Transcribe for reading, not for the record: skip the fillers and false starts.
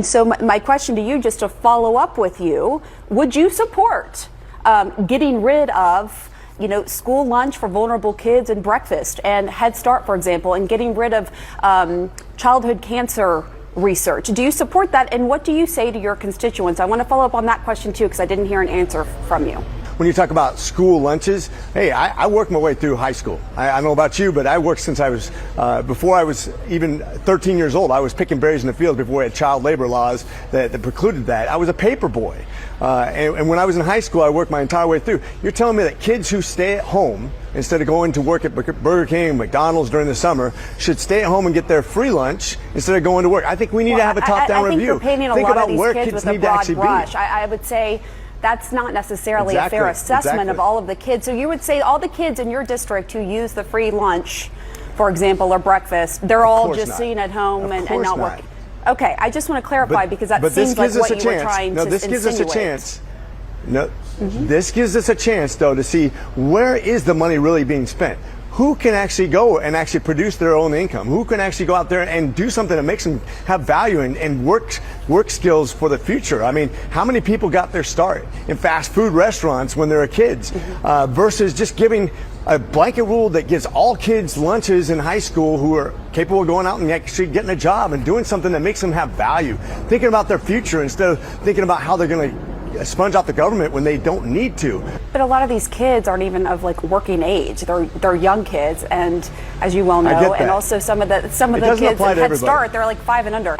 So my question to you, just to follow up with you, would you support getting rid of, school lunch for vulnerable kids and breakfast and Head Start, for example, and getting rid of childhood cancer research? Do you support that? And what do you say to your constituents? I want to follow up on that question too, because I didn't hear an answer from you. When you talk about school lunches, hey, I worked my way through high school. I don't know about you, but I worked since I was, before I was even 13 years old. I was picking berries in the fields before we had child labor laws that precluded that. I was a paper boy. And when I was in high school, I worked my entire way through. You're telling me that kids who stay at home instead of going to work at Burger King, McDonald's during the summer, should stay at home and get their free lunch instead of going to work? I think we need to have a top-down review. I think you're painting a think lot about of these where kids kids with a need to broad actually brush. be. I would say that's not necessarily a fair assessment of all of the kids. So you would say all the kids in your district who use the free lunch, for example, or breakfast, they're all just sitting at home and not working. Okay, I just want to clarify because that seems like what you were trying to insinuate. This gives us a chance. This gives us a chance, though, to see where is the money really being spent. Who can actually go and actually produce their own income? Who can actually go out there and do something that makes them have value and work skills for the future? I mean, how many people got their start in fast food restaurants when they were kids versus just giving a blanket rule that gives all kids lunches in high school who are capable of going out and actually getting a job and doing something that makes them have value, thinking about their future instead of thinking about how they're going to sponge out the government when they don't need to. But a lot of these kids aren't even of working age. They're young kids, and as you well know, and also some of the kids at Head Start, they're 5 and under.